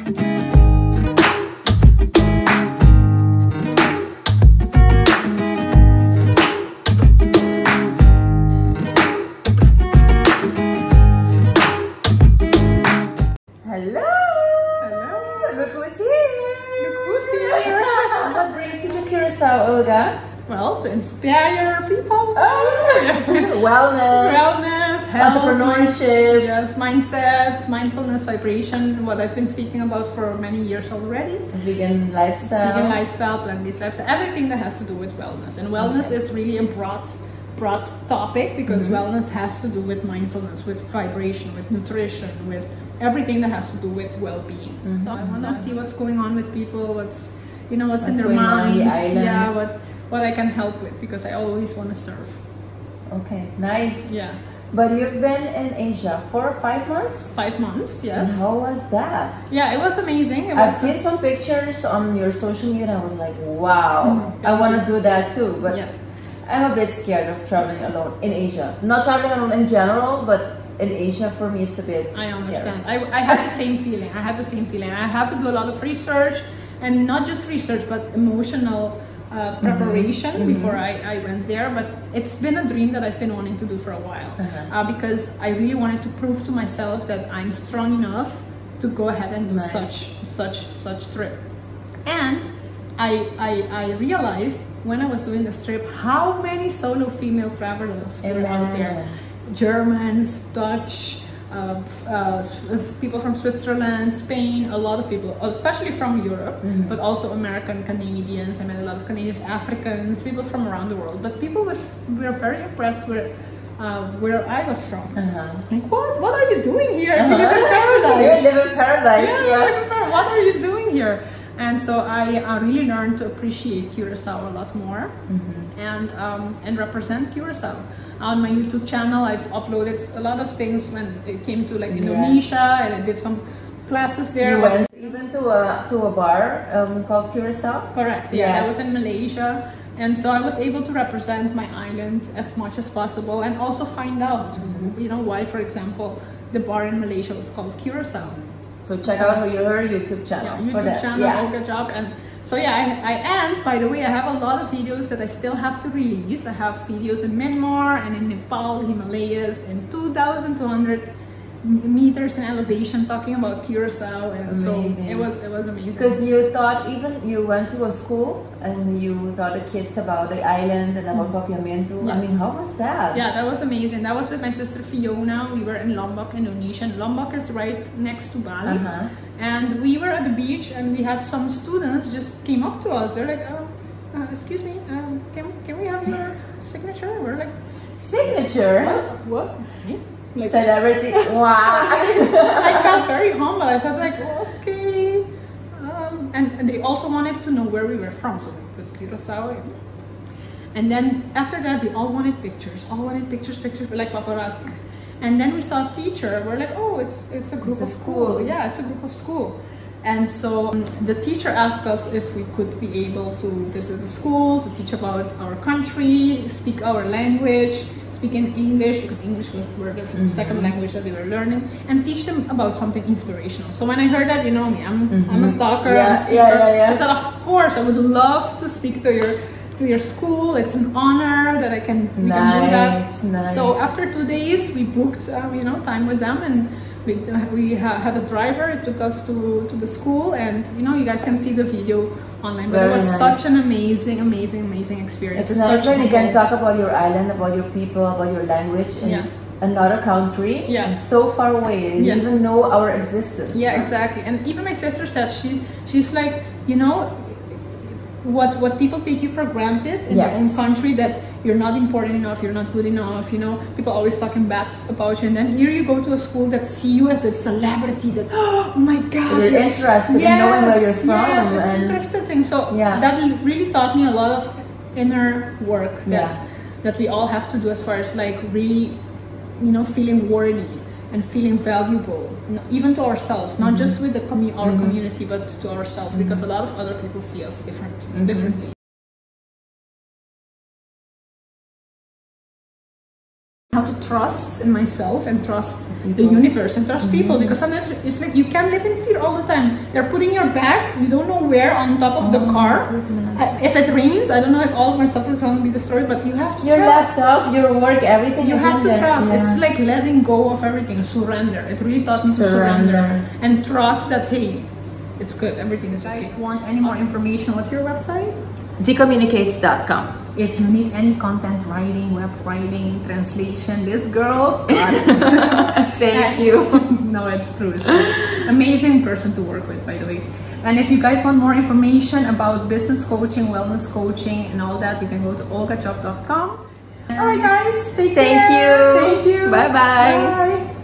Hello! Hello! Look who's here! Look who's here! What brings you to Curaçao, Olga? Well, to inspire people. Wellness. Wellness, health, entrepreneurship. Yes, mindset, mindfulness, vibration, what I've been speaking about for many years already. Vegan lifestyle. Vegan lifestyle, plant-based lifestyle, everything that has to do with wellness. And wellness is really a broad topic because wellness has to do with mindfulness, with vibration, with nutrition, with everything that has to do with well-being. So I want to see what's going on with people, what's in their mind, yeah, what I can help with, because I always want to serve. Okay, nice. Yeah. But you've been in Asia for 5 months? 5 months, yes. And how was that? Yeah, it was amazing. I've seen some pictures on your social media and I was like, wow, I want to do that too. But yes. I'm a bit scared of traveling alone in Asia. Not traveling alone in general, but in Asia for me it's a bit I understand. scary. I had the same feeling. I had the same feeling. I had to do a lot of research, and not just research, but emotional preparation before I went there. But it's been a dream that I've been wanting to do for a while, because I really wanted to prove to myself that I'm strong enough to go ahead and do such trip. And I realized when I was doing this trip how many solo female travelers were out there. Germans, Dutch, people from Switzerland, Spain, a lot of people, especially from Europe, but also American Canadians. I met a lot of Canadians, Africans, people from around the world. But people were very impressed with where I was from. Like, what are you doing here? You live in paradise. You live in paradise. Yeah. What are you doing here? And so I really learned to appreciate Curaçao a lot more, and represent Curaçao. On my YouTube channel, I've uploaded a lot of things when it came to like Indonesia, and I did some classes there. You went even to a bar called Curaçao? Correct. Yeah, I was in Malaysia, and so I was able to represent my island as much as possible, and also find out, why, for example, the bar in Malaysia was called Curaçao. So check out her YouTube channel. Yeah, YouTube channel, Olga Job. And so and by the way, I have a lot of videos that I still have to release. I have videos in Myanmar and in Nepal, Himalayas, in 2,200 meters in elevation, talking about Curaçao, and amazing. So it was amazing. Because you went to a school and you taught the kids about the island and about papiamento. Yes. I mean, how was that? Yeah, that was amazing. That was with my sister Fiona. We were in Lombok, Indonesia. And Lombok is right next to Bali, and we were at the beach, and we had some students just came up to us. They're like, excuse me, can we have your signature? We're like, signature? What? Like, celebrity. Wow. I felt very humble. I said like, okay. And they also wanted to know where we were from, so with Curaçao. And then after that, they all wanted pictures. Pictures, like paparazzi. And then we saw a teacher. We're like, oh, it's a group of school. Yeah, it's a group of school. And so the teacher asked us if we could be able to visit the school, to teach about our country, speak our language, speak in English, because English was the second language that they were learning, and teach them about something inspirational. So when I heard that, you know me, I'm a talker, I'm a speaker. So I said, of course, I would love to speak to your school. It's an honor that we can do that. Nice. So after 2 days, we booked time with them, and we had a driver. It took us to the school, and you guys can see the video online. But it was such an amazing experience. It's nice when you can talk about your island, about your people, about your language, and it's another country, and so far away, and you even know our existence. Yeah, exactly. And even my sister said she's like, what people take you for granted in their own country, that you're not important enough, you're not good enough, people always talking bad about you, and then here you go to a school that see you as a celebrity, that oh my god, you're interested in knowing where you're from. Yes, it's interesting. So that really taught me a lot of inner work that we all have to do, as far as like really feeling worthy and feeling valuable, even to ourselves, not just with our community, but to ourselves, because a lot of other people see us differently. how to trust in myself and trust the universe and trust people, because sometimes it's like you can't live in fear all the time. They're putting your bag, you don't know where, on top of the car. If it rains, I don't know if all of my stuff is going to be destroyed, but you have to your trust. laptop, your work, everything. You have to trust. Yeah. It's like letting go of everything, surrender. It really taught me to surrender and trust that, hey, it's good, everything is okay. If you guys want any more information, what's your website? Decommunicates.com. If you need any content writing, web writing, translation, this girl got it. Thank you. No, it's true. It's an amazing person to work with, by the way. And if you guys want more information about business coaching, wellness coaching, and all that, you can go to olgajob.com. All right, guys. Take care. Thank you. Thank you. Bye-bye. Bye.